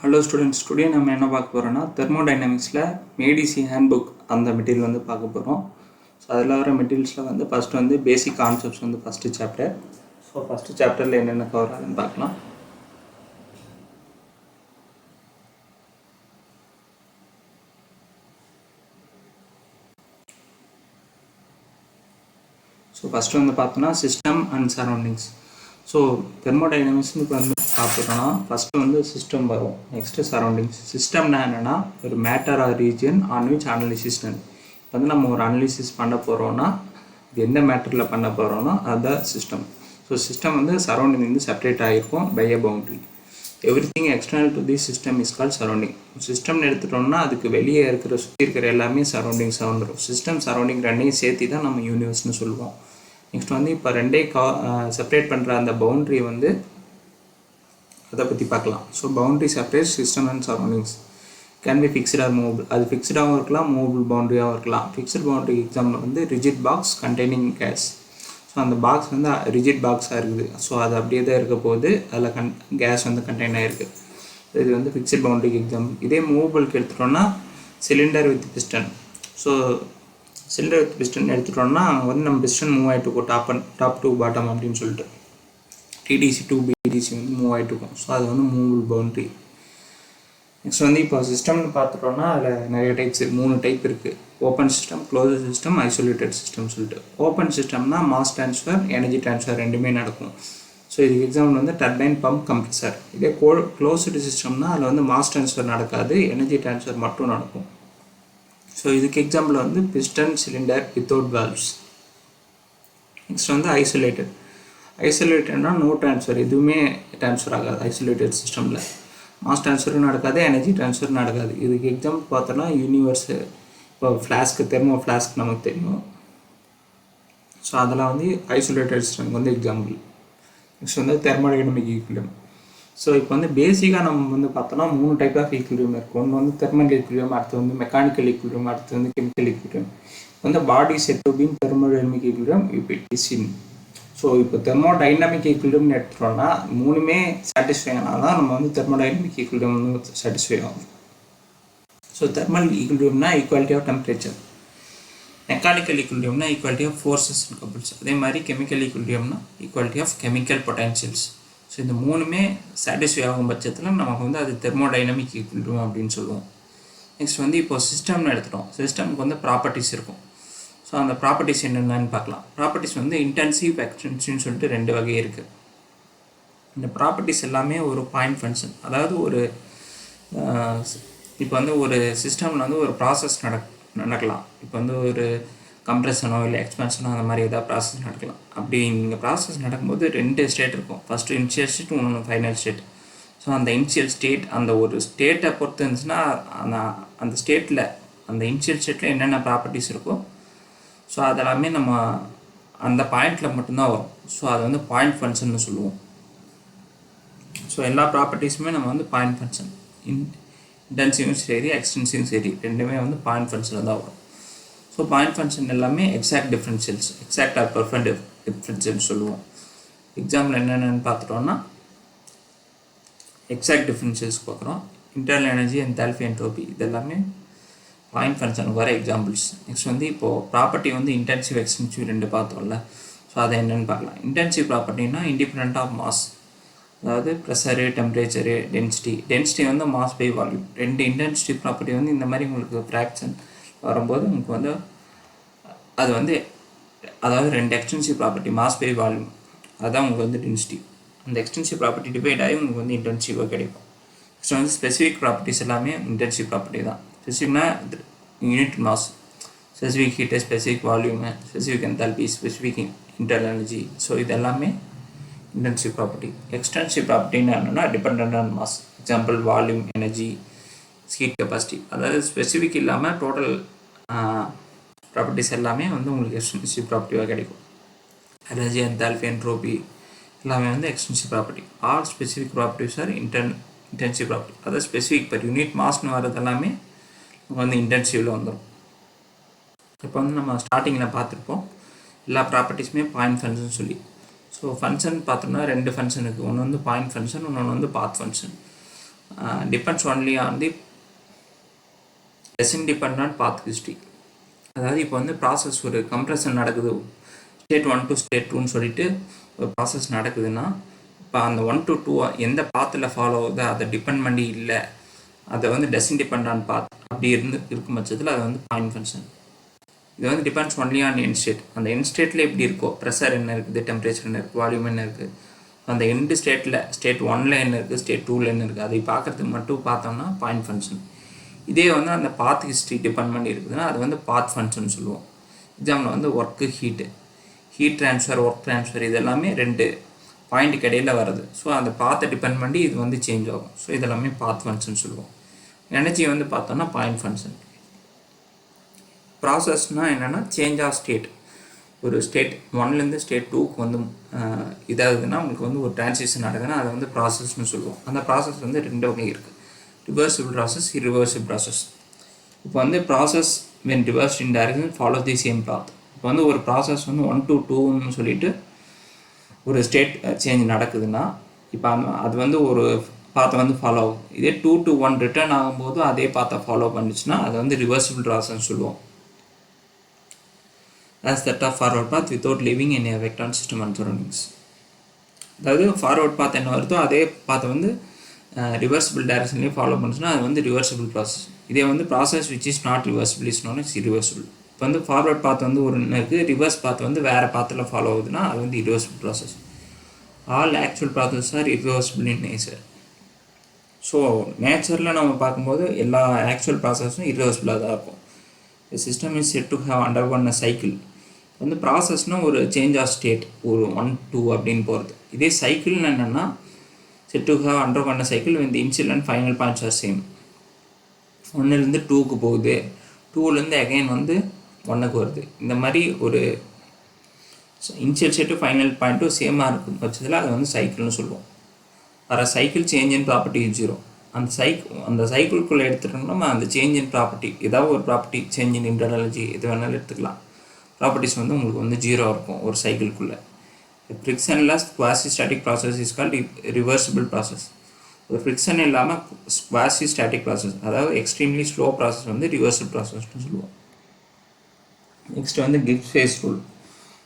Hello students, today நம்ம என்ன பார்க்க போறோம்னா thermodynamicsல MECHANICSY handbook அந்த மெட்டீரியல் வந்து பார்க்க போறோம். ஸோ அதில் வர மெட்டீரியல்ஸ்ல வந்து ஃபர்ஸ்ட் வந்து பேசிக் கான்செப்ட்ஸ் வந்து ஃபர்ஸ்ட் சாப்டர். ஸோ ஃபர்ஸ்ட் சாப்டர்ல என்னென்ன கவர் ஆகுதுன்னு பார்க்கலாம். ஸோ ஃபர்ஸ்ட் வந்து பார்த்தோம்னா சிஸ்டம் அண்ட் சரௌண்டிங்ஸ். ஸோ தெர்மோடைனமிக்ஸ்னு இப்போ வந்து பார்த்துட்டோம்னா ஃபஸ்ட்டு வந்து சிஸ்டம் வரும், நெக்ஸ்ட்டு சரௌண்டிங்ஸ். சிஸ்டம்னா என்னென்னா ஒரு matter or region on which analysis இப்போ வந்து நம்ம ஒரு அனலிசிஸ் பண்ண போகிறோன்னா இது எந்த மேட்டரில் பண்ண போகிறோன்னா அதுதான் சிஸ்டம். ஸோ சிஸ்டம் வந்து சரௌண்டிங் வந்து செப்பரேட் ஆகிருக்கும் by a boundary. Everything external to the system is call surrounding. சிஸ்டம்னு எடுத்துட்டோம்னா அதுக்கு வெளியே இருக்கிற சுற்றி இருக்கிற எல்லாமே சரௌண்டிங்ஸாக வந்துடும். சிஸ்டம் சரௌண்டிங் ரெண்டையும் சேர்த்து தான் நம்ம யூனிவர்ஸ்னு சொல்லுவோம். நெக்ஸ்ட் வந்து இப்போ ரெண்டே செப்பரேட் பண்ணுற அந்த பவுண்ட்ரி வந்து அதை பற்றி பார்க்கலாம். So boundary separate system and surroundings can be fixed or movable. அது ஃபிக்ஸ்டாகவும் இருக்கலாம், மூவபிள் பவுண்ட்ரியாகவும் இருக்கலாம். ஃபிக்ஸ்ட் பவுண்ட்ரி எக்ஸாம்பிள் வந்து rigid box containing gas. So அந்த பாக்ஸ் வந்து ரிஜிட் பாக்ஸாக இருக்குது. ஸோ அது அப்படியே தான் இருக்க போது, அதில் கேஸ் வந்து கண்டெய்ன் ஆகிருக்கு. இது வந்து ஃபிக்ஸ்ட் பவுண்ட்ரிக்கு எக்ஸாம்பிள். இதே மூவபிளுக்கு எடுத்துட்டோம்னா cylinder with piston. So cylinder with piston எடுத்துட்டோம்னா அங்கே வந்து நம்ம பிஸ்டன் மூவ் ஆகிட்டு இருக்கும், டாப் டு பாட்டம் அப்படின்னு சொல்லிட்டு டிடிசி டு பிடிசி வந்து மூவ் ஆகிட்டு இருக்கும். ஸோ அது வந்து மூவபிள் பவுண்ட்ரி. நெக்ஸ்ட் வந்து இப்போ சிஸ்டம்னு பார்த்துட்டோம்னா அதில் நிறைய டைப்ஸ், 3 டைப் இருக்குது. Open system, closed system, isolated system சொல்லிட்டு. ஓப்பன் சிஸ்டம்னா மாஸ் ட்ரான்ஸ்ஃபர், எனர்ஜி ட்ரான்ஸ்ஃபர் ரெண்டுமே நடக்கும். ஸோ இதுக்கு எக்ஸாம்பிள் வந்து டர்பைன், பம்ப், கம்ப்ரஸர். இதே க்ளோஸ்டு சிஸ்டம்னா அதில் வந்து மாஸ் ட்ரான்ஸ்ஃபர் நடக்காது, எனர்ஜி ட்ரான்ஸ்ஃபர் மட்டும் நடக்கும். ஸோ இதுக்கு எக்ஸாம்பிள் வந்து piston, cylinder without valves. Next வந்து ஐசோலேட்டட். ஐசோலேட்டட்னா நோ ட்ரான்ஸ்ஃபர், எதுவுமே ட்ரான்ஸ்ஃபர் ஆகாது ஐசோலேட்டட் சிஸ்டமில். மாஸ் ட்ரான்ஸ்ஃபரும் நடக்காது, எனர்ஜி ட்ரான்ஸ்ஃபர் நடக்காது. இதுக்கு எக்ஸாம்பிள் பார்த்தோன்னா யூனிவர்ஸ். இப்போ ஃப்ளாஸ்க்கு, தெர்மோ ஃப்ளாஸ்க் நமக்கு தெரியும். ஸோ அதெல்லாம் வந்து ஐசோலேட்டட் சிஸ்டம்க்கு வந்து எக்ஸாம்பிள். நெக்ஸ்ட் வந்து தெர்மோடைனமிக் ஈக்குலிபிரியம். ஸோ இப்போ வந்து பேசிக்காக நம்ம வந்து பார்த்தோன்னா 3 டைப் ஆஃப் ஈக்குலிபிரியம் இருக்குது. ஒன்று வந்து தெர்மல் ஈக்குலிபிரியம், அடுத்து வந்து மெக்கானிக்கல் ஈக்குலிபிரியம், அடுத்து வந்து கெமிக்கல் ஈக்குலிபிரியம். வந்து body set to being thermodynamic equilibrium if it is in. So இப்போ தெர்மோடைனமிக் ஈக்குலிபிரியம்னு எடுத்துட்டோம்னா 3மே சாட்டிஸ்ஃபை ஆனால் தான் நம்ம வந்து தெர்மோடைனமிக் ஈக்குலிபிரியம் வந்து சாட்டிஸ்ஃபை ஆகும். ஸோ தெர்மல் ஈக்குலிபிரியம்னா ஈக்குவாலிட்டி ஆஃப் டெம்பரேச்சர். மெக்கானிக்கல் ஈக்குலிபிரியம்னா equality of forces and couples. அதே மாதிரி கெமிக்கல் ஈக்குலிபிரியம்னா equality of chemical potentials. So இந்த 3மே சாட்டிஸ்ஃபை ஆகும் பட்சத்தில் நமக்கு வந்து அது தெர்மோடைனமிக் ஈக்குலிபிரியம் அப்படின்னு சொல்லுவோம். நெக்ஸ்ட் வந்து இப்போ சிஸ்டம்னு எடுத்துட்டோம். சிஸ்டமுக்கு வந்து ப்ராப்பர்ட்டிஸ் இருக்கும். ஸோ அந்த ப்ராப்பர்ட்டிஸ் என்னென்னு பார்க்கலாம். ப்ராப்பர்ட்டிஸ் வந்து இன்டென்சிவ், எக்ஸ்டென்சிவ்னு சொல்லிட்டு 2 வகை இருக்குது. இந்த ப்ராப்பர்ட்டிஸ் எல்லாமே ஒரு பாயிண்ட் ஃபங்க்ஷன். அதாவது ஒரு இப்போ வந்து ஒரு சிஸ்டமில் வந்து ஒரு ப்ராசஸ் நடக்கலாம். இப்போ வந்து ஒரு கம்ப்ரெஷனோ இல்லை எக்ஸ்பென்ஷனோ அந்த மாதிரி ஏதாவது ப்ராசஸ் நடக்கலாம். அப்படி இங்கே ப்ராசஸ் நடக்கும்போது 2 ஸ்டேட் இருக்கும். ஃபஸ்ட்டு இனிஷியல் ஸ்டேட், இன்னொன்று ஃபைனல் ஸ்டேட். ஸோ அந்த இனிஷியல் ஸ்டேட் அந்த ஒரு ஸ்டேட்டை பொறுத்து இருந்துச்சுன்னா அந்த ஸ்டேட்டில், அந்த இனிஷியல் ஸ்டேட்டில் என்னென்ன ப்ராப்பர்ட்டிஸ் இருக்கோ ஸோ அதெல்லாமே நம்ம அந்த பாயிண்டில் மட்டும்தான் வரும். ஸோ அதை வந்து பாயிண்ட் ஃபங்க்ஷன்னு சொல்லுவோம். ஸோ எல்லா ப்ராப்பர்ட்டிஸுமே நம்ம வந்து பாயிண்ட் ஃபங்க்ஷன், இன்டென்சிவும் சரி எக்ஸ்டென்சிவும் சரி ரெண்டுமே வந்து பாயிண்ட் ஃபங்க்ஷனில் தான் வரும். ஸோ பாயிண்ட் ஃபங்க்ஷன் எல்லாமே exact differentials, exact or perfect differentials சொல்லுவோம். எக்ஸாம்பிள் என்னென்னு பார்த்துட்டோம்னா எக்ஸாக்ட் டிஃப்ரென்ஷியல்ஸ் பார்க்குறோம். இன்டர்னல் எனர்ஜி, என்தால்பி, என்ட்ரோபி இதெல்லாமே பாயிண்ட் ஃபங்க்ஷனுக்கு வர எக்ஸாம்பிள்ஸ். நெக்ஸ்ட் வந்து இப்போது ப்ராப்பர்ட்டி வந்து இன்டென்சிவ், எக்ஸ்டென்சிவ் 2 பார்த்தோம்ல. ஸோ அதை என்னென்னு பார்க்கலாம். இன்டென்சிவ் ப்ராப்பர்ட்டினா இண்டிபெண்ட் ஆஃப் மாஸ். அதாவது ப்ரெஷரு, டெம்பரேச்சரு, டென்சிட்டி வந்து mass by volume. 2 intensity property வந்து இந்த மாதிரி உங்களுக்கு ஃப்ராக்ஷன் வரும்போது உங்களுக்கு வந்து அது வந்து, அதாவது 2 extensive property mass by volume, அதுதான் உங்களுக்கு வந்து டென்சிட்டி. அந்த எக்ஸ்டென்சிவ் ப்ராப்பர்ட்டி டிவைட் ஆகி உங்களுக்கு வந்து இன்டென்சிவாக கிடைக்கும். நெக்ஸ்ட் வந்து ஸ்பெசிஃபிக் ப்ராப்பர்ட்டிஸ் எல்லாமே இன்டென்சிவ் ப்ராப்பர்ட்டி தான். ஸ்பெசிஃபிக்னா unit mass, specific heat, specific volume, specific enthalpy, specific internal energy. So இது எல்லாமே இன்டென்சிவ் ப்ராப்பர்ட்டி. எக்ஸ்டென்சிவ் ப்ராப்பர்ட்டின்னு என்னென்னா depend on mass. Example volume, energy, heat capacity. அதாவது ஸ்பெசிஃபிக் இல்லாமல் டோட்டல் ப்ராப்பர்ட்டிஸ் எல்லாமே வந்து உங்களுக்கு எக்ஸ்டென்சிவ் ப்ராப்பர்ட்டியாக கிடைக்கும். எனர்ஜி, என்தால்பி, என்ட்ரோபி எல்லாமே வந்து extensive property. All specific properties are intensive property. அதாவது ஸ்பெசிஃபிக் பர் யூனிட் மாஸ்னு வரது எல்லாமே வந்து இன்டென்சிவில் வந்துடும். இப்போ வந்து நம்ம ஸ்டார்டிங்கில் பார்த்துருப்போம் எல்லா ப்ராப்பர்ட்டிஸுமே பாயிண்ட் ஃபங்க்ஷன் சொல்லி. ஸோ ஃபங்க்ஷன் பார்த்தோம்னா 2 ஃபங்க்ஷன் இருக்குது. ஒன்று வந்து பாயிண்ட் ஃபங்க்ஷன், இன்னொன்று வந்து பாத் function. depends only on the doesn't depend on path history. அதாவது இப்போ வந்து ப்ராசஸ் ஒரு கம்ப்ரெஷன் நடக்குது, ஸ்டேட் 1 to ஸ்டேட் 2ன்னு சொல்லிட்டு ஒரு ப்ராசஸ் நடக்குதுன்னா, இப்போ அந்த 1 to 2 எந்த பாத்தில் ஃபாலோ ஆகுது அதை டிபெண்ட் பண்ணி இல்லை, அதை வந்து டசன்ட் டிபெண்ட் ஆன் பாத் அப்படி இருக்கும் பட்சத்தில் அது வந்து பாயிண்ட் ஃபங்க்ஷன். இது வந்து depends only on end state. அந்த எண்ட் ஸ்டேட்டில் எப்படி இருக்கோ, ப்ரெஷர் என்ன இருக்குது, டெம்பரேச்சர் என்ன இருக்குது, வால்யூம் என்ன இருக்குது, அந்த எண்டு ஸ்டேட்டில் ஸ்டேட் 1ல் என்ன இருக்குது, ஸ்டேட் 2ல் என்ன இருக்குது, அதை பார்க்குறதுக்கு மட்டும் பார்த்தோம்னா பாயிண்ட் ஃபங்க்ஷன். இதே வந்து அந்த பாத் ஹிஸ்ட்ரி டிபெண்ட் பண்ணி இருக்குதுன்னா அது வந்து பாத் ஃபங்க்ஷன் சொல்லுவோம். எக்ஸாம்பிள் வந்து work, heat transfer, work transfer இது எல்லாமே 2 பாயிண்ட்டுக்கு இடையில் வருது. ஸோ அந்த பாத்தை டிபெண்ட் பண்ணி இது வந்து சேஞ்ச் ஆகும். ஸோ இதெல்லாமே பாத் ஃபங்க்ஷன் சொல்லுவோம். எனர்ஜி வந்து பார்த்தோம்னா பாயிண்ட் ஃபங்க்ஷன். ப்ராசஸ்னால் என்னென்னா சேஞ்ச் ஆஃப் ஸ்டேட். ஒரு ஸ்டேட் 1லேருந்து ஸ்டேட் 2க்கு வந்து இதாகுதுன்னா உங்களுக்கு வந்து ஒரு டிரான்சிஷன் நடக்குதுன்னா அதை வந்து ப்ராசஸ்னு சொல்லுவோம். அந்த ப்ராசஸ் வந்து 2 வகை இருக்குது, ரிவர்சிபிள் ப்ராசஸ், irreversible ப்ராசஸ். இப்போ வந்து process when reversed in direction follows the same path. இப்போ வந்து ஒரு ப்ராசஸ் வந்து 1 to 2ன்னு சொல்லிட்டு ஒரு ஸ்டேட் சேஞ்ச் நடக்குதுன்னா இப்போ அது வந்து ஒரு பாத்தை வந்து ஃபாலோ ஆகும். இதே 2 to 1 ரிட்டர்ன் ஆகும்போது அதே பாத்தை ஃபாலோ பண்ணிச்சுன்னா அதை வந்து ரிவர்சிபிள் ப்ராசஸ் சொல்லுவோம். as that of forward path without living in a vector system and surroundings. அதாவது ஃபார்வர்ட் பாத் என்ன வருதோ அதே பாத்தை வந்து ரிவர்சிபிள் டைரக்ஷன்லேயே ஃபாலோ பண்ணுச்சுன்னா அது வந்து ரிவர்சிபிள் ப்ராசஸ். இதே வந்து process which is not reversible is known is irreversible. இப்போ வந்து ஃபார்வர்ட் பாத் வந்து ஒரு இருக்குது, ரிவர்ஸ் பாத் வந்து வேறு பாத்தில் ஃபாலோ ஆகுதுன்னா அது வந்து irreversible process. All actual process are irreversible in nature. ஸோ நேச்சரில் நம்ம பார்க்கும்போது எல்லா ஆக்சுவல் ப்ராசஸும் irreversible தான் இருக்கும். The system is said to have undergone a cycle. வந்து ப்ராசஸ்னால் ஒரு சேஞ்ச் ஆஃப் ஸ்டேட், ஒரு 1 2 அப்படின்னு போகிறது. இதே சைக்கிள்னு என்னென்னா said to have undergone a cycle when the initial and final points are same. 1லேருந்து 2க்கு போகுது, 2லேருந்து அகைன் வந்து 1க்கு வருது. இந்த மாதிரி ஒரு இனிஷியல் ஸ்டேட்டு ஃபைனல் பாயிண்ட்டும் சேமாக இருக்கும் பட்சத்தில் அதை வந்து சைக்கிள்னு சொல்லுவோம். வர சைக்கிள் சேஞ்ச் இன் ப்ராப்பர்ட்டி 0. அந்த சைக்கிள்குள்ளே எடுத்துட்டோம்னா நம்ம அந்த சேஞ்ச் இன் ப்ராப்பர்ட்டி, ஏதாவது ஒரு ப்ராப்பர்ட்டி சேஞ்ச் இன் இன்டர்னலஜி எது வேணாலும் எடுத்துக்கலாம். ப்ராப்பர்ட்டிஸ் வந்து உங்களுக்கு வந்து 0 இருக்கும் ஒரு சைக்கிள்குள்ளே. Frictionless quasi static process is called reversible process. ஒரு ஃப்ரிக்ஷன் இல்லாமல் குவாசி ஸ்டாட்டிக் ப்ராசஸ், அதாவது எக்ஸ்ட்ரீம்லி ஸ்லோ ப்ராசஸ் வந்து ரிவர்சிபிள் ப்ராசஸ்னு சொல்லுவோம். நெக்ஸ்ட் வந்து கிப்ஸ் ஃபேஸ் ரூல்.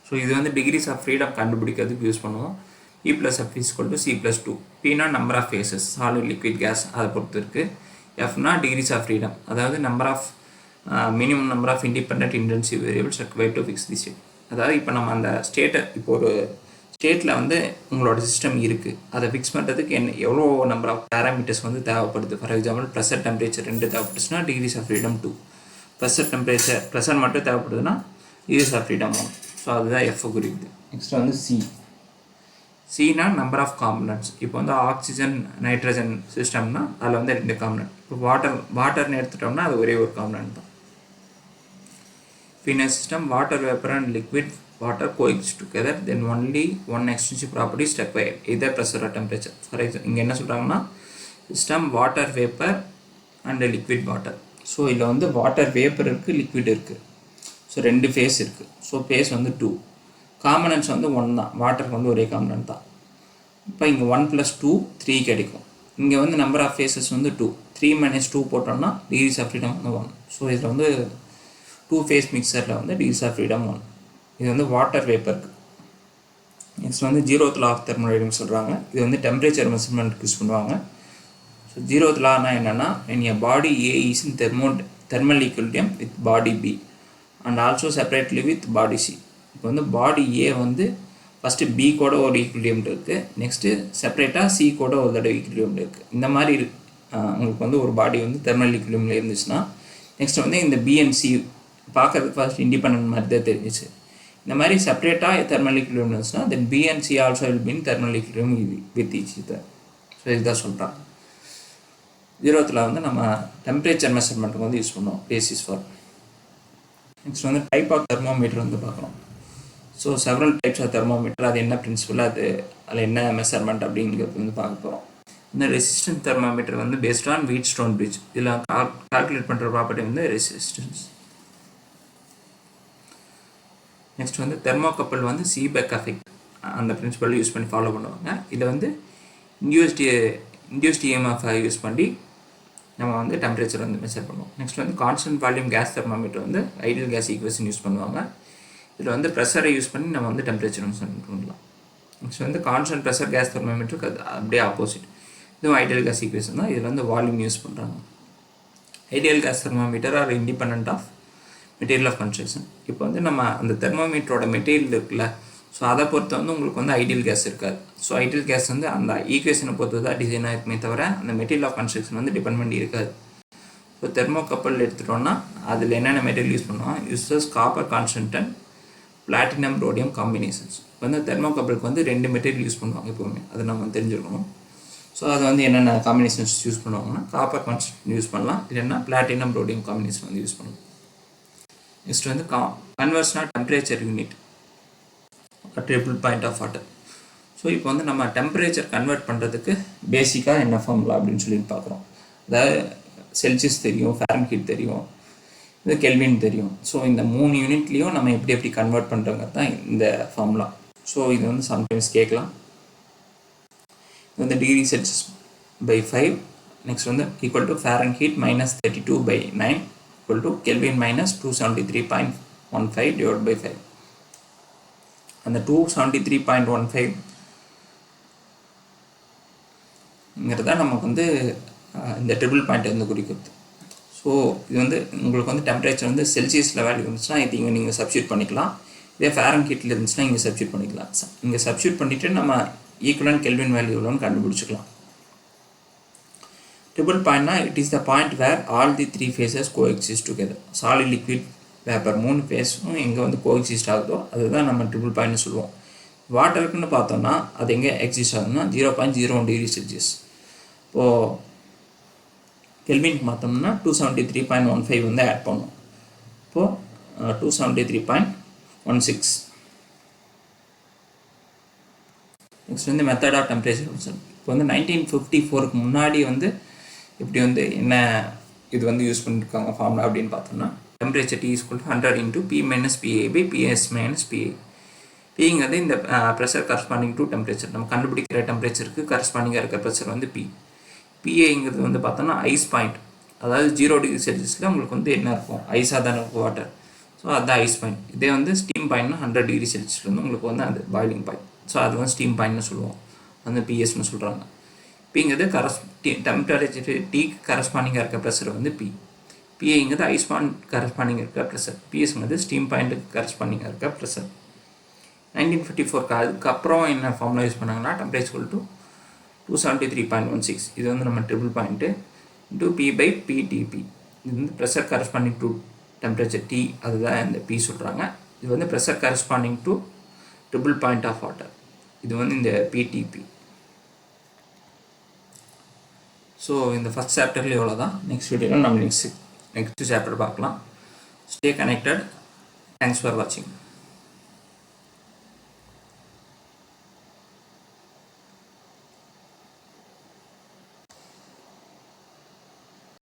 ஸோ இது வந்து டிகிரிஸ் ஆஃப் ஃப்ரீடம் கண்டுபிடிக்கிறதுக்கு யூஸ் பண்ணுவோம். E plus F is equal to C plus 2. P number of phases, solid liquid gas அதை பொறுத்து இருக்குது. Fனா டிகிரிஸ் ஆஃப் ஃப்ரீடம், அதாவது number of minimum number of independent intensive variables required to fix the state. அதாவது இப்போ நம்ம அந்த ஸ்டேட்டை இப்போ ஒரு ஸ்டேட்டில் வந்து உங்களோட சிஸ்டம் இருக்குது, அதை ஃபிக்ஸ் பண்ணுறதுக்கு எவ்வளோ நம்பர் ஆஃப் பேராமீட்டர்ஸ் வந்து தேவைப்படுது. ஃபார் எக்ஸாம்பிள் ப்ரெஷர், டெம்பரேச்சர் 2 தேவைப்படுச்சுன்னா டிகிரிஸ் ஆஃப் ஃப்ரீடம் 2. ப்ரெஷர் மட்டும் தேவைப்படுதுன்னா டிகிரிஸ் ஆஃப் ஃப்ரீடம் 1. ஸோ அதுதான் எஃப் குறிக்குது. நெக்ஸ்ட் வந்து சினா நம்பர் ஆஃப் காம்பனன்ட்ஸ். இப்போ வந்து ஆக்சிஜன், நைட்ரஜன் சிஸ்டம்னா அதில் வந்து 2 காம்பனன்ட். இப்போ வாட்டர்னு எடுத்துட்டோம்னா அது ஒரே ஒரு காம்பனன்ட் தான். In a system, water vapor and liquid water coexist together, then only one extrinsic property is required, either pressure or temperature. For example, இங்கே என்ன சொல்கிறாங்கன்னா system water vapour and liquid water. So இதில் வந்து water vapour இருக்குது, liquid இருக்குது. So 2 face இருக்குது. So face வந்து 2, components வந்து 1 தான். வாட்டருக்கு வந்து ஒரே காம்பனன்ட் தான். இப்போ இங்கே 1 + 2 3 கிடைக்கும். இங்கே வந்து நம்பர் ஆஃப் ஃபேஸஸ் வந்து 2, 3 - 2 போட்டோம்னா டிகிரிஸ் ஆஃப் ஃப்ரீடம் வந்து 1. ஸோ இதில் வந்து 2 ஃபேஸ் மிக்சரில் வந்து டிகிரிஸ் ஆஃப் ஃப்ரீடம் 1. இது வந்து வாட்டர் வேப்பருக்கு. நெக்ஸ்ட் வந்து 0th law ஆஃப் தெர்மோடைனமிக்ஸ் சொல்கிறாங்க. இது வந்து டெம்பரேச்சர் மெஷர்மெண்ட்டுக்கு யூஸ் பண்ணுவாங்க. ஸோ 0th lawனா என்னென்னா, when a body A is in thermal equilibrium with body B and also separately with body C. இப்போ வந்து பாடி ஏ வந்து ஃபஸ்ட்டு பி கூட ஒரு ஈக்குவிலிபியம் இருக்குது, நெக்ஸ்ட்டு செப்பரேட்டாக சி கூட ஒரு தடவை ஈக்குவிலிபியம் இருக்குது. இந்த மாதிரி உங்களுக்கு வந்து ஒரு பாடி வந்து தெர்மல் ஈக்குவிலிபியமில் இருந்துச்சுன்னா, நெக்ஸ்ட் வந்து இந்த பி அண்ட் சி பார்க்கறதுக்கு ஃபர்ஸ்ட் இண்டிபெண்டன்ட் மாதிரி தான் தெரிஞ்சிச்சு. இந்த மாதிரி செப்பரேட்டாக தெர்மல் ஈக்குவிலிபியம் இருந்துச்சுன்னா then B and C also will be in thermal equilibrium with each other. So இதுதான் சொல்கிறாங்க. 0th law வந்து நம்ம டெம்பரேச்சர் மெஷர்மெண்ட்டுக்கு வந்து யூஸ் பண்ணுவோம், பேசிஸ் ஃபார். நெக்ஸ்ட் வந்து டைப் ஆஃப் தெர்மோமீட்டர் வந்து பார்க்கலாம். So several types of thermometer, அது என்ன பிரின்சிபல், அதில் என்ன மெஷர்மெண்ட் அப்படிங்கிறது வந்து பார்க்க போகிறோம். இந்த ரெசிஸ்டன்ஸ் தெர்மோமீட்டர் வந்து பேஸ்ட் ஆன் வீட்ஸ்டோன் பிரிட்ஜ். இதில் கால்குலேட் பண்ணுற ப்ராப்பர்ட்டி வந்து ரெசிஸ்டன்ஸ். நெக்ஸ்ட் வந்து தெர்மோகப்பிள் வந்து சீபெக் எஃபெக்ட் அந்த பிரின்சிபல் யூஸ் பண்ணி ஃபாலோ பண்ணுவாங்க. இதில் வந்து இன்டியூஸ்டு இன்டியூஸ்ட் EMF யூஸ் பண்ணி நம்ம வந்து டெம்பரேச்சர் வந்து மெஷர் பண்ணுவோம். நெக்ஸ்ட் வந்து கான்ஸ்டன்ட் வால்யூம் கேஸ் தெர்மாமீட்டர் வந்து ஐடியல் கேஸ் ஈக்குவேஷன் யூஸ் பண்ணுவாங்க. இதில் வந்து ப்ரெஷரை யூஸ் பண்ணி நம்ம வந்து டெம்பரேச்சர் மெஷர் பண்ணலாம். நெக்ஸ்ட் வந்து கான்ஸ்டன்ட் ப்ரெஷர் கேஸ் தெர்மாமீட்டருக்கு அது அப்படியே ஆப்போசிட். இதுவும் ஐடியல் கேஸ் ஈக்குவேஷன் தான். இதில் வந்து வால்யூம் யூஸ் பண்ணுறாங்க. Ideal gas thermometer are independent of material of construction. இப்போ வந்து நம்ம அந்த தெர்மாமீட்டரோட மெட்டீரியல் இருக்குல்ல, ஸோ அதை பொறுத்த வந்து உங்களுக்கு வந்து ஐடியல் கேஸ் இருக்காது. ஸோ ஐடியல் கேஸ் வந்து அந்த ஈக்குவேஷனை பொறுத்து தான் டிசைனாக இருக்குமே தவிர அந்த மெட்டீரியல் ஆஃப் கன்ஸ்ட்ரக்ஷன் வந்து டிபெண்ட் பண்ணி இருக்காது. ஸோ தெர்மோகப்பல் எடுத்துட்டோம்னா அதில் என்னென்ன மெட்டீரியல் யூஸ் பண்ணுவோம்? Uses copper constant and platinum rhodium combinations. இப்போ வந்து தெர்மோகப்பலுக்கு வந்து 2 மெட்டீரியல் யூஸ் பண்ணுவாங்க எப்போவுமே, அதை நம்ம தெரிஞ்சுக்கணும். ஸோ அது வந்து என்னென்ன காம்பினேஷன்ஸ் யூஸ் பண்ணுவாங்கன்னா காப்பர் கான்ஸ்டன்ட் யூஸ் பண்ணலாம், இல்லைன்னா பிளாட்டினம் ரோடியம் காம்பினேஷன் வந்து யூஸ் பண்ணலாம். நெக்ஸ்ட் வந்து கன்வர்ஷனா temperature unit triple point of water. So இப்போ வந்து நம்ம டெம்பரேச்சர் கன்வெர்ட் பண்ணுறதுக்கு பேசிக்காக என்ன ஃபார்முலா அப்படின்னு சொல்லி பார்க்குறோம். அதாவது செல்சியஸ் தெரியும், ஃபாரன்ஹீட் தெரியும், இது கெல்வின் தெரியும். ஸோ இந்த 3 யூனிட்லேயும் நம்ம எப்படி கன்வெர்ட் பண்ணுறோங்கிறது தான் இந்த ஃபார்முலா. ஸோ இது வந்து சம்டைம்ஸ் கேட்கலாம். இது வந்து டிகிரி செல்சியஸ் பை 5, நெக்ஸ்ட் வந்து equal to Fahrenheit -32/9 equal to Kelvin minus 273.15 divided by 5. அந்த 273.15 ங்கிறத நமக்கு வந்து இந்த ட்ரிபிள் பாயிண்ட் வந்து குறிக்கிறது. ஸோ இது வந்து உங்களுக்கு வந்து டெம்பரேச்சர் வந்து செல்சியஸில் வேல்யூ இருந்துச்சுன்னா இது இங்கே நீங்கள் சப்ஸ்டியூட் பண்ணிக்கலாம். இதே ஃபாரன்ஹீட்டில் இருந்துச்சுன்னா இங்கே சப்ஸ்டியூட் பண்ணிக்கலாம். இங்கே சப்ஸ்டியூட் பண்ணிவிட்டு நம்ம ஈக்குவலன்ட் கெல்வின் வேல்யூ எவ்வளோன்னு கண்டுபிடிச்சிக்கலாம். Triple point na, it is the point where all the 3 phases coexist together. Solid, liquid, vapor 3 phase எங்கே வந்து coexist ஆகுதோ அதுதான் நம்ம ட்ரிபிள் பாயிண்ட்னு சொல்லுவோம். வாட்டருக்குன்னு பார்த்தோம்னா அது எங்கே எக்ஸிஸ்ட் ஆகுதுன்னா 0.01 டிகிரி செல்சியஸ். இப்போது கெல்வினுக்கு பார்த்தோம்னா 273.15 வந்து ஆட் பண்ணோம். இப்போது 273.16. நெக்ஸ்ட் வந்து மெத்தட் ஆஃப் டெம்பரேச்சர் மெஷர்மெண்ட். இப்போ வந்து 1954க்கு முன்னாடி வந்து இப்படி வந்து என்ன இது வந்து யூஸ் பண்ணியிருக்காங்க ஃபார்முலா அப்படின்னு பார்த்தோம்னா temperature T = 100 × P - PA / PS - PA. Pங்கிறது இந்த ப்ரெஷர் கரஸ்பாண்டிங் டு டெம்பரேச்சர், நம்ம கண்டுபிடிக்கிற டெம்பரேச்சருக்கு கரஸ்பாண்டிங்காக இருக்கிற ப்ரெஷர் வந்து P. PAங்கிறது வந்து பார்த்தோம்னா ஐஸ் பாயிண்ட், அதாவது 0 டிகிரி செல்சியஸில் உங்களுக்கு வந்து என்ன இருக்கும், ஐஸாக தானே இருக்கும் வாட்டர். ஸோ அதுதான் ஐஸ் பாயிண்ட். இதே வந்து ஸ்டீம் பாயிண்ட்னா 100 டிகிரி செல்சியஸில் வந்து உங்களுக்கு வந்து அது பாயிலிங் பாயிண்ட். ஸோ அது வந்து ஸ்டீம் பாயிண்ட்னு சொல்லுவோம், வந்து பிஎஸ்ன்னு சொல்கிறாங்க. பிங்கிறது டெம்பரேச்சர் டீக்கு கரஸ்பாண்டிங்காக இருக்க ப்ரெஷர் வந்து பி. பிஏங்கிறது ஐஸ் பாயிண்ட் கரஸ்பாண்டிங் இருக்க ப்ரெஷர். பிஎஸ்ங்கிறது ஸ்டீம் பாயிண்ட்டுக்கு கரஸ்பாண்டிங்காக இருக்க ப்ரெஷர். 1954 அதுக்கப்புறம் என்ன ஃபார்முலா யூஸ் பண்ணாங்கன்னா டெம்பரேச்சர் = 273.16. இது வந்து நம்ம ட்ரிபிள் பாயிண்ட்டு × P/PTP. இது வந்து pressure corresponding to temperature T, அதுதான் இந்த P சொல்கிறாங்க. இது வந்து pressure corresponding to triple point of water, இது வந்து இந்த PTP. ஸோ இந்த ஃபஸ்ட் சாப்டர்லேயே எவ்வளோ தான். நெக்ஸ்ட் வீடியோவில் நம்ம நெக்ஸ்ட் சாப்டர் பார்க்கலாம். Stay connected. தேங்க்ஸ் ஃபார் வாட்சிங்.